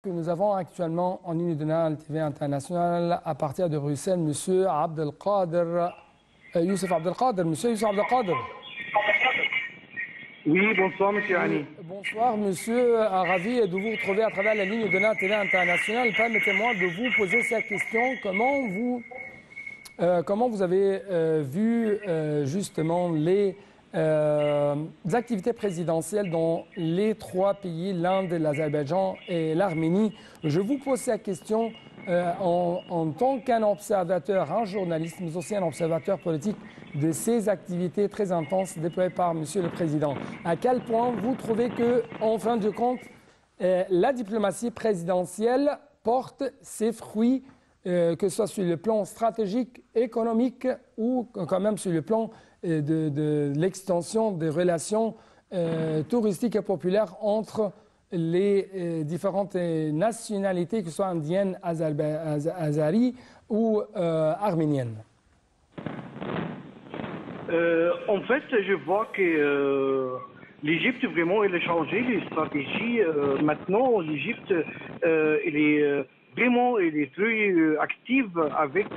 Que nous avons actuellement en ligne de Nal TV International à partir de Bruxelles, Monsieur Abdelkader, Youssef Abdelkader. Monsieur Youssef Abdelkader. Oui, bonsoir, monsieur Oui, Annie. bonsoir, monsieur. Ravi de vous retrouver à travers la ligne de Nal TV International. Permettez-moi de vous poser cette question. Comment vous avez vu justement les activités présidentielles dans les trois pays, l'Inde, l'Azerbaïdjan et l'Arménie? Je vous pose cette question en tant qu'un observateur, un journaliste, mais aussi un observateur politique de ces activités très intenses déployées par Monsieur le Président. À quel point vous trouvez que, en fin de compte, la diplomatie présidentielle porte ses fruits, que ce soit sur le plan stratégique, économique ou quand même sur le plan de l'extension des relations touristiques et populaires entre les différentes nationalités, que ce soit indiennes, azaries ou arméniennes? En fait, je vois que l'Égypte vraiment elle a changé les stratégies. Maintenant, l'Égypte elle est vraiment elle est très active avec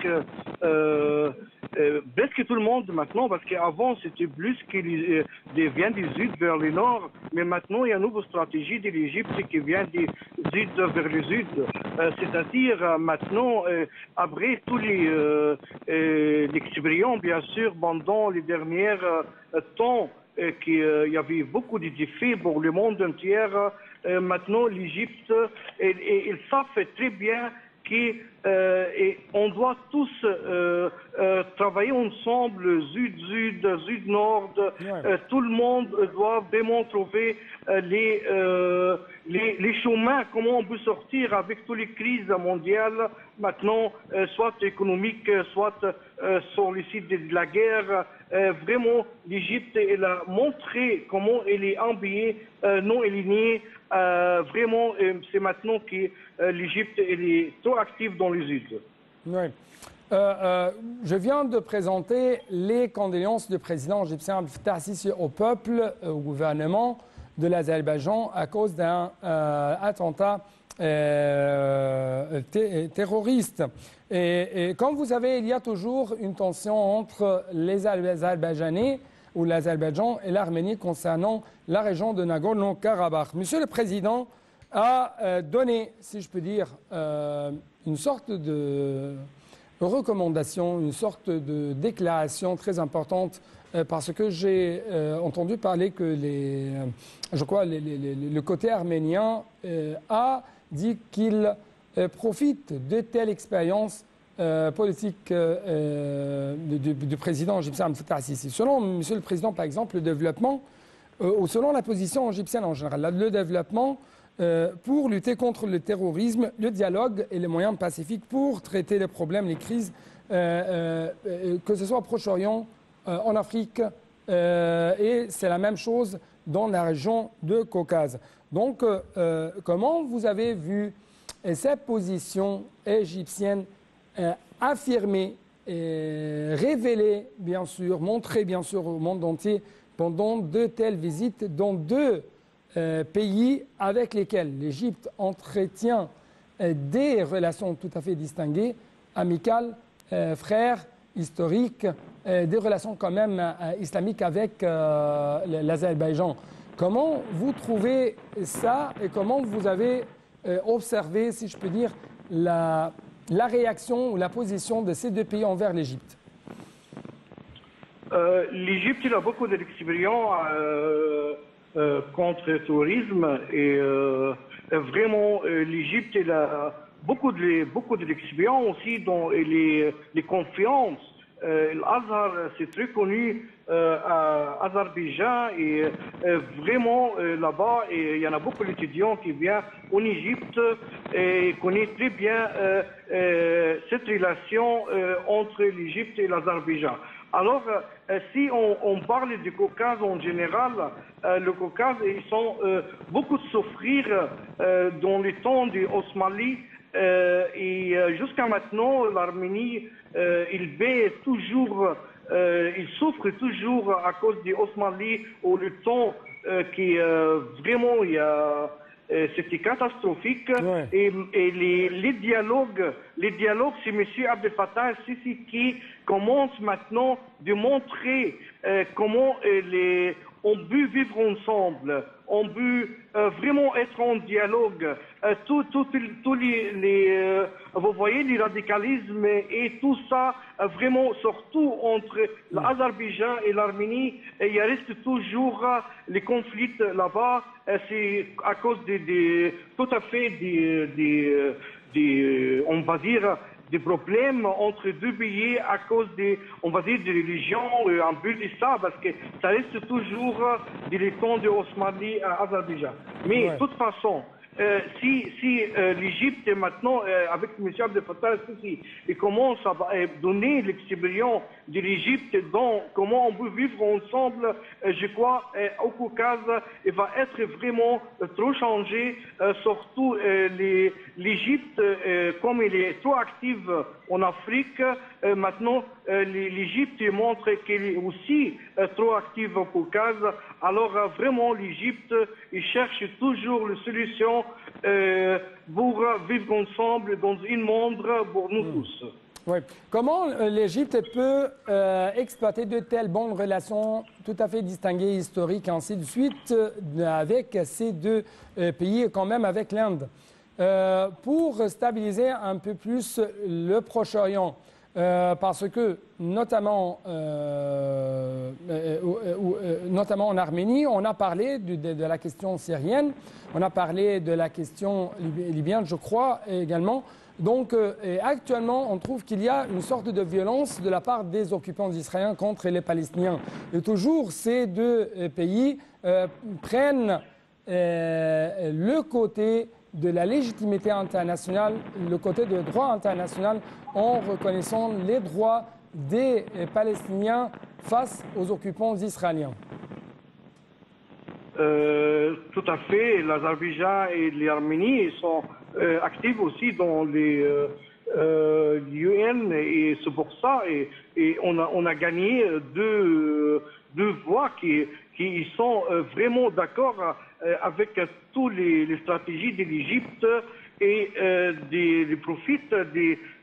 presque tout le monde maintenant, parce qu'avant c'était plus qui vient du sud vers le nord, mais maintenant il y a une nouvelle stratégie de l'Égypte qui vient du sud vers le sud. C'est-à-dire maintenant, après tous les expériences, bien sûr, pendant les derniers temps, qu'il y avait beaucoup de défis pour le monde entier. Maintenant, l'Égypte, ils savent très bien qu'on doit tous travailler ensemble, sud-sud, sud-nord. Ouais. Tout le monde doit vraiment trouver les chemins, comment on peut sortir avec toutes les crises mondiales, maintenant, soit économiques, soit sur le site de la guerre. Vraiment, l'Égypte, elle a montré comment elle est habillée, non alignée. Vraiment, c'est maintenant que l'Égypte est trop active dans les îles. Oui. Je viens de présenter les condoléances du président égyptien Abdel Fattah al-Sisi au peuple, au gouvernement de l'Azerbaïdjan à cause d'un attentat terroriste. Et comme vous savez, il y a toujours une tension entre les Azerbaïdjanais ou l'Azerbaïdjan et l'Arménie concernant la région de Nagorno-Karabakh. Monsieur le Président a donné, si je peux dire, une sorte de recommandation, une sorte de déclaration très importante, parce que j'ai entendu parler que je crois le côté arménien a dit qu'il profite de telle expérience politique du président égyptien Abdel Fattah al-Sisi. Selon Monsieur le Président, par exemple, le développement, ou selon la position égyptienne en général, le développement pour lutter contre le terrorisme, le dialogue et les moyens pacifiques pour traiter les problèmes, les crises, que ce soit au Proche-Orient, en Afrique, et c'est la même chose dans la région de Caucase. Donc, comment vous avez vu cette position égyptienne affirmée, et révélée, bien sûr, montrée, bien sûr, au monde entier pendant de telles visites dans deux pays avec lesquels l'Égypte entretient des relations tout à fait distinguées, amicales, frères, historiques, des relations quand même islamiques avec l'Azerbaïdjan. Comment vous trouvez ça et comment vous avez observé, si je peux dire, la réaction ou la position de ces deux pays envers l'Égypte? L'Égypte a beaucoup d'expérience contre le terrorisme et vraiment l'Égypte a beaucoup d'expérience aussi dans les confiances. L'Azhar, c'est très connu à Azerbaïdjan et vraiment là-bas, il y en a beaucoup d'étudiants qui viennent en Égypte et connaissent très bien cette relation entre l'Égypte et l'Azerbaïdjan. Alors, si on parle du Caucase en général, le Caucase, ils sont beaucoup de souffrir dans les temps du Osmanli et jusqu'à maintenant, l'Arménie, il souffre toujours à cause du Osmanli ou le temps qui vraiment il y a c'était catastrophique. Ouais. Et les dialogues, c'est M. Abdel Fattah el-Sisi qui commence maintenant de montrer comment on peut vivre ensemble, on peut vraiment être en dialogue. Tous les vous voyez, les radicalismes et tout ça, vraiment, surtout entre l'Azerbaïdjan et l'Arménie, il reste toujours les conflits là-bas. C'est à cause tout à fait on va dire, des problèmes entre deux pays à cause on va dire, des religions, un peu de ça, parce que ça reste toujours des temps de Osmani à Azerbaïdjan. Mais de toute façon, si l'Égypte maintenant, avec M. Abdel Fattah el-Sisi, il commence à donner l'expérience de l'Égypte dans comment on peut vivre ensemble, je crois, au Caucase, il va être vraiment trop changé, surtout l'Égypte, comme elle est trop active en Afrique, maintenant l'Égypte montre qu'elle est aussi trop active au Caucase. Alors vraiment l'Égypte, il cherche toujours les solutions pour vivre ensemble dans un monde pour nous tous. Oui. Comment l'Égypte peut exploiter de telles bonnes relations tout à fait distinguées, historiques, ainsi de suite, avec ces deux pays et quand même avec l'Inde, pour stabiliser un peu plus le Proche-Orient? Parce que, notamment en Arménie, on a parlé de la question syrienne, on a parlé de la question libyenne, je crois, également. Donc, actuellement, on trouve qu'il y a une sorte de violence de la part des occupants israéliens contre les Palestiniens. Et toujours, ces deux pays prennent le côté de la légitimité internationale, le côté du droit international, en reconnaissant les droits des Palestiniens face aux occupants israéliens. Tout à fait. L'Azerbaïdjan et l'Arménie sont actifs aussi dans l'UN et c'est pour ça et on a gagné deux voix qui sont vraiment d'accord avec toutes les stratégies de l'Égypte et de profiter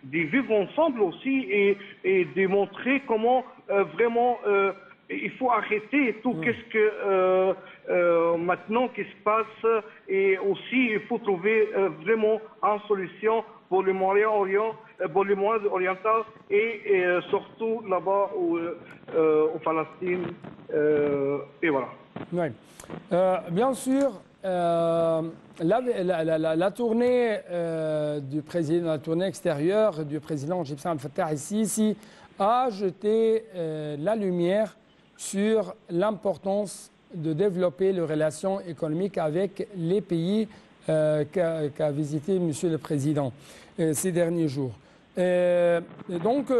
de vivre ensemble aussi et de montrer comment vraiment il faut arrêter tout qu'est-ce que maintenant qui se passe et aussi il faut trouver vraiment une solution pour le Moyen-Orient, pour le Moyen-Oriental et surtout là-bas au Palestine et voilà. Oui. Bien sûr, la tournée du président, la tournée extérieure du président égyptien Abdel Fattah el-Sisi a jeté la lumière sur l'importance de développer les relations économiques avec les pays qu'a visité M. le Président ces derniers jours. Donc,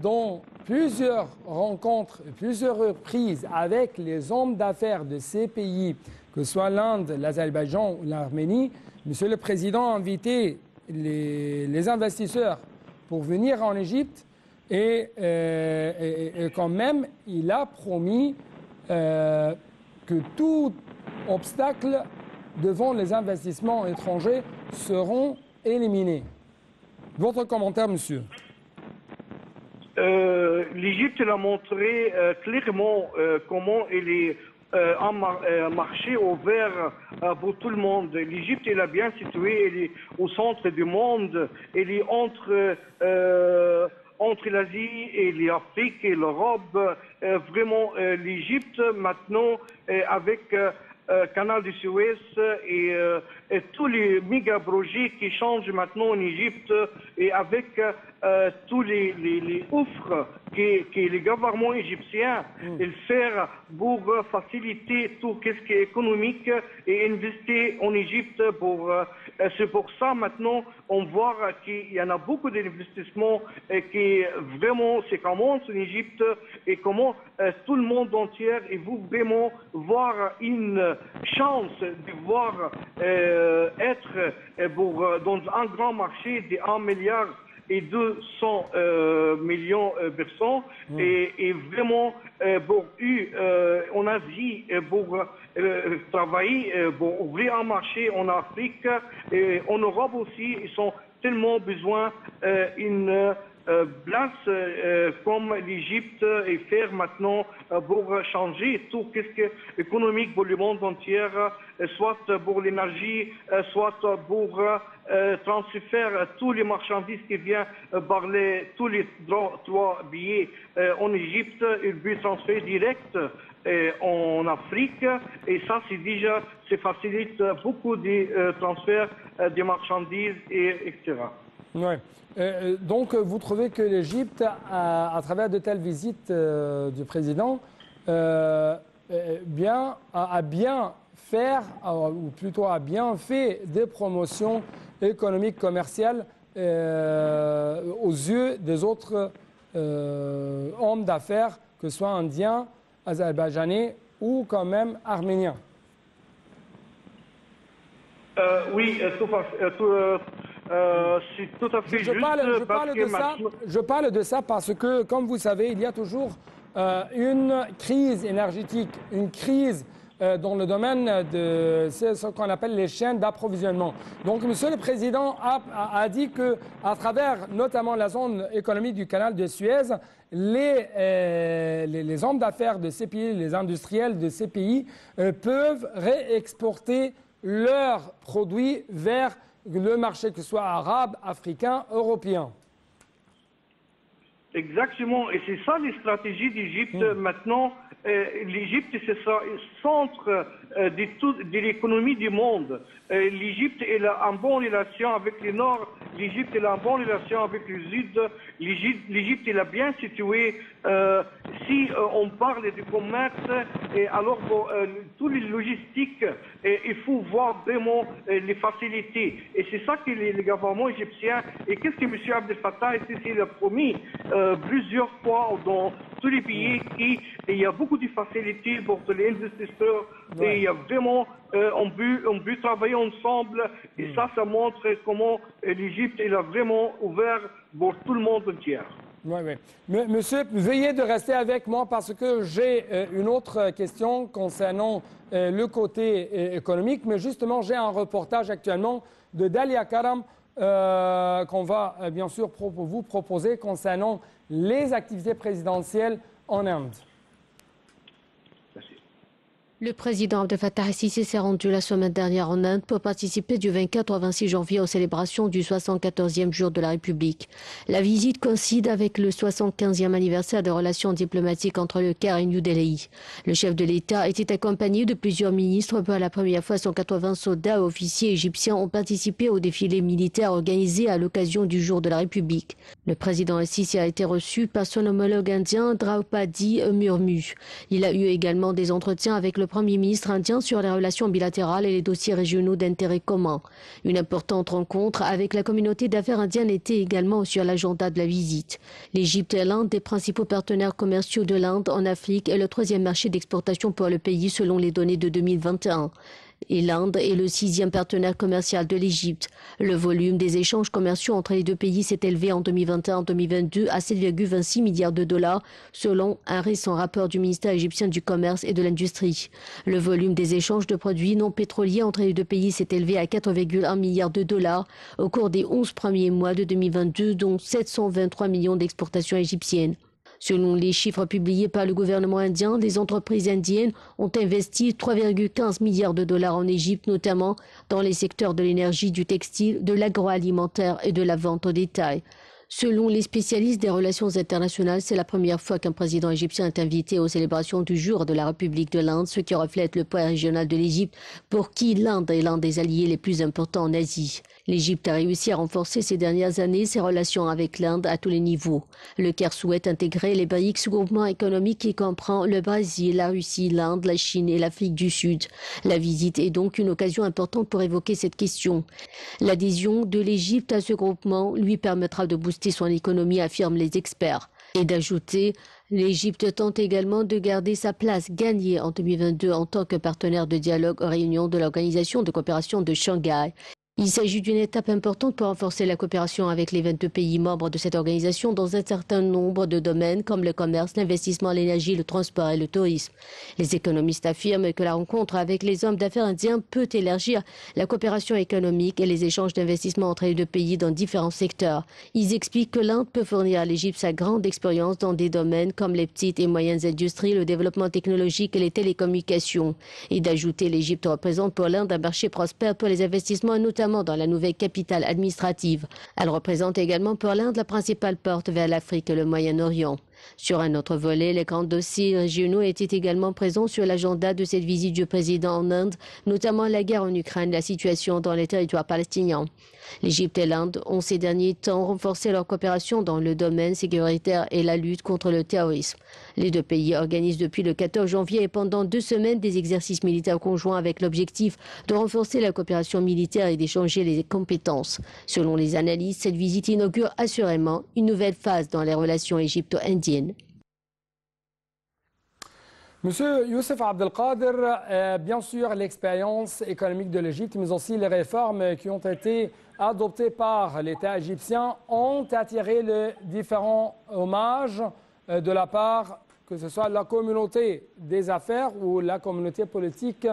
dans plusieurs rencontres, plusieurs reprises avec les hommes d'affaires de ces pays, que ce soit l'Inde, l'Azerbaïdjan ou l'Arménie, M. le Président a invité les investisseurs pour venir en Égypte et quand même, il a promis que tout obstacle devant les investissements étrangers seront éliminés. Votre commentaire, monsieur? L'Égypte a montré clairement comment elle est un marché ouvert pour tout le monde. L'Égypte est bien située, elle est au centre du monde, elle est entre l'Asie et l'Afrique et l'Europe. Vraiment, l'Égypte maintenant avec Canal du Suez et tous les méga projets qui changent maintenant en Égypte et avec tous les offres que le gouvernement égyptien fait pour faciliter tout ce qui est économique et investir en Égypte. C'est pour ça maintenant on voit qu'il y en a beaucoup d'investissements qui vraiment se commencent en Égypte et comment tout le monde entier veut vraiment voir une chance de voir être dans un grand marché de 1 milliard et 200 millions de personnes. Et vraiment, en Asie, pour travailler, pour ouvrir un marché en Afrique et en Europe aussi, ils ont tellement besoin d'une place comme l'Égypte et faire maintenant pour changer tout ce qui est économique pour le monde entier, soit pour l'énergie, soit pour transférer tous les marchandises qui viennent par tous les trois billets en Égypte, ils peuvent transférer direct en Afrique, et ça ça facilite beaucoup de transferts des marchandises, etc. Ouais. Donc vous trouvez que l'Égypte, à travers de telles visites du président, a bien fait des promotions économiques, commerciales aux yeux des autres hommes d'affaires, que ce soit indiens, azerbaïdjanais ou quand même arméniens? Oui, c'est tout à fait juste. Je parle de ça parce que, comme vous savez, il y a toujours une crise énergétique, une crise dans le domaine de ce qu'on appelle les chaînes d'approvisionnement. Donc, Monsieur le Président a dit qu'à travers notamment la zone économique du canal de Suez, les hommes d'affaires de ces pays, les industriels de ces pays peuvent réexporter leurs produits vers le marché, que ce soit arabe, africain, européen. Exactement, et c'est ça les stratégies d'Égypte maintenant. L'Égypte, c'est ça, le centre de l'économie du monde. L'Égypte a une bonne relation avec le Nord, l'Égypte a une bonne relation avec le Sud, l'Égypte est bien située. Si on parle du commerce, alors tous les logistiques, il faut voir vraiment les facilités. Et c'est ça que le gouvernement égyptien, et qu'est-ce que M. Abdel Fattah a promis plusieurs fois dans tous les pays, il y a beaucoup de facilités pour les investisseurs, et il y a vraiment, on peut travailler ensemble, et ça montre comment l'Égypte a vraiment ouvert pour tout le monde entier. Oui. Monsieur, veuillez de rester avec moi parce que j'ai une autre question concernant le côté économique, mais justement, j'ai un reportage actuellement de Dalia Karam qu'on va bien sûr vous proposer concernant les activités présidentielles en Inde. Le président Abdel Fattah el-Sisi s'est rendu la semaine dernière en Inde pour participer du 24 au 26 janvier aux célébrations du 74e jour de la République. La visite coïncide avec le 75e anniversaire des relations diplomatiques entre le Caire et New Delhi. Le chef de l'État était accompagné de plusieurs ministres. Pour la première fois, 180 soldats et officiers égyptiens ont participé au défilé militaire organisé à l'occasion du jour de la République. Le président el-Sisi a été reçu par son homologue indien Draupadi Murmu. Il a eu également des entretiens avec le Premier ministre indien sur les relations bilatérales et les dossiers régionaux d'intérêt commun. Une importante rencontre avec la communauté d'affaires indienne était également sur l'agenda de la visite. L'Égypte est l'un des principaux partenaires commerciaux de l'Inde en Afrique et le troisième marché d'exportation pour le pays selon les données de 2021. Et l'Inde est le 6e partenaire commercial de l'Égypte. Le volume des échanges commerciaux entre les deux pays s'est élevé en 2021-2022 à 7,26 milliards de dollars, selon un récent rapport du ministère égyptien du Commerce et de l'Industrie. Le volume des échanges de produits non pétroliers entre les deux pays s'est élevé à 4,1 milliards de dollars au cours des 11 premiers mois de 2022, dont 723 millions d'exportations égyptiennes. Selon les chiffres publiés par le gouvernement indien, les entreprises indiennes ont investi 3,15 milliards de dollars en Égypte, notamment dans les secteurs de l'énergie, du textile, de l'agroalimentaire et de la vente au détail. Selon les spécialistes des relations internationales, c'est la première fois qu'un président égyptien est invité aux célébrations du jour de la République de l'Inde, ce qui reflète le poids régional de l'Égypte, pour qui l'Inde est l'un des alliés les plus importants en Asie. L'Égypte a réussi à renforcer ces dernières années ses relations avec l'Inde à tous les niveaux. Le Caire souhaite intégrer les BRICS, groupement économique qui comprend le Brésil, la Russie, l'Inde, la Chine et l'Afrique du Sud. La visite est donc une occasion importante pour évoquer cette question. L'adhésion de l'Égypte à ce groupement lui permettra de booster son économie, affirment les experts. Et d'ajouter, l'Égypte tente également de garder sa place gagnée en 2022 en tant que partenaire de dialogue aux réunions de l'Organisation de coopération de Shanghai. Il s'agit d'une étape importante pour renforcer la coopération avec les 22 pays membres de cette organisation dans un certain nombre de domaines comme le commerce, l'investissement, l'énergie, le transport et le tourisme. Les économistes affirment que la rencontre avec les hommes d'affaires indiens peut élargir la coopération économique et les échanges d'investissement entre les deux pays dans différents secteurs. Ils expliquent que l'Inde peut fournir à l'Égypte sa grande expérience dans des domaines comme les petites et moyennes industries, le développement technologique et les télécommunications. Et d'ajouter, l'Égypte représente pour l'Inde un marché prospère pour les investissements, notamment dans la nouvelle capitale administrative. Elle représente également pour l'Inde la principale porte vers l'Afrique et le Moyen-Orient. Sur un autre volet, les grands dossiers régionaux étaient également présents sur l'agenda de cette visite du président en Inde, notamment la guerre en Ukraine, la situation dans les territoires palestiniens. L'Égypte et l'Inde ont ces derniers temps renforcé leur coopération dans le domaine sécuritaire et la lutte contre le terrorisme. Les deux pays organisent depuis le 14 janvier et pendant 2 semaines des exercices militaires conjoints avec l'objectif de renforcer la coopération militaire et d'échanger les compétences. Selon les analystes, cette visite inaugure assurément une nouvelle phase dans les relations égypto-indiennes. Monsieur Youssef Abdelkader, bien sûr l'expérience économique de l'Égypte, mais aussi les réformes qui ont été adoptées par l'État égyptien ont attiré les différents hommages de la part, que ce soit la communauté des affaires ou la communauté politique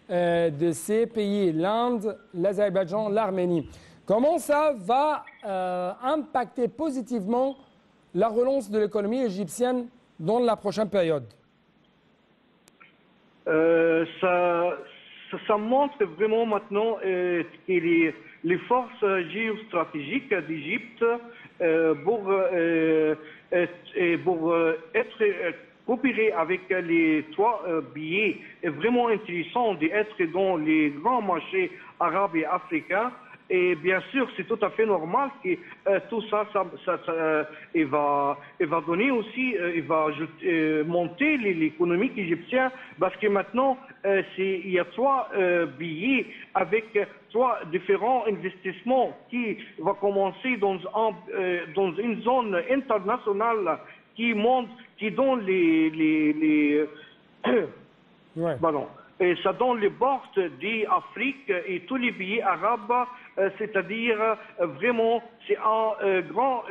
de ces pays, l'Inde, l'Azerbaïdjan, l'Arménie. Comment ça va impacter positivement la relance de l'économie égyptienne dans la prochaine période? Ça montre vraiment maintenant que les forces géostratégiques d'Égypte pour être coopérer avec les 3 pays est vraiment intéressant d'être dans les grands marchés arabes et africains. Et bien sûr, c'est tout à fait normal que tout ça, il va donner aussi, il va monter l'économie égyptienne parce que maintenant, il y a 3 billets avec 3 différents investissements qui vont commencer dans une zone internationale qui donne Ouais. Pardon. Et ça donne les portes d'Afrique et tous les pays arabes, c'est-à-dire vraiment c'est un grand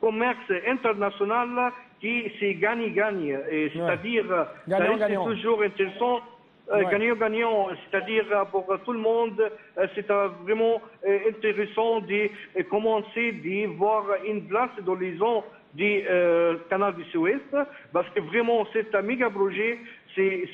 commerce international qui c'est gagne-gagne. C'est-à-dire c'est toujours intéressant. Gagnant-gagnant, c'est-à-dire pour tout le monde, c'est vraiment intéressant de commencer de voir une place dans les zones du canal du Suez, parce que vraiment c'est un méga projet,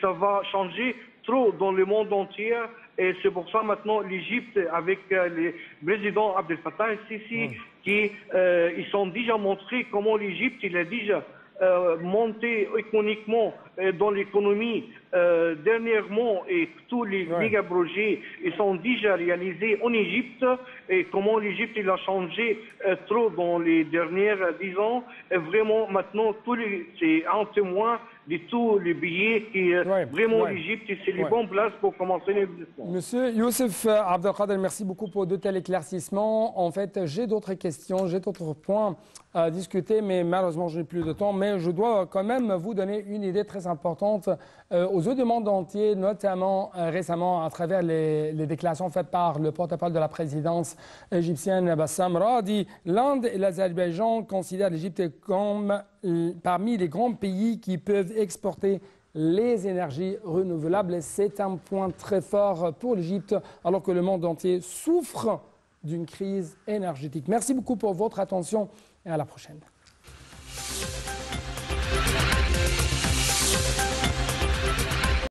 ça va changer trop dans le monde entier, et c'est pour ça maintenant l'Égypte avec le président Abdel Fattah el-Sisi, qui ils sont déjà montré comment l'Égypte il a déjà monté économiquement dans l'économie dernièrement, et tous les méga projets ils sont déjà réalisés en Égypte, et comment l'Égypte il a changé trop dans les dernières 10 ans. Et vraiment maintenant c'est un témoin de tous les billets qui vraiment l'Égypte c'est les bonnes places pour commencer l'investissement. Monsieur Youssef Abdelkader, merci beaucoup pour de tels éclaircissements. En fait, j'ai d'autres questions, j'ai d'autres points à discuter, mais malheureusement je n'ai plus de temps. Mais je dois quand même vous donner une idée très importante aux yeux du monde entier, notamment récemment à travers les déclarations faites par le porte-parole de la présidence égyptienne Bassam Radi. L'Inde et l'Azerbaïdjan considèrent l'Égypte comme parmi les grands pays qui peuvent exporter les énergies renouvelables. Et c'est un point très fort pour l'Égypte, alors que le monde entier souffre d'une crise énergétique. Merci beaucoup pour votre attention et à la prochaine.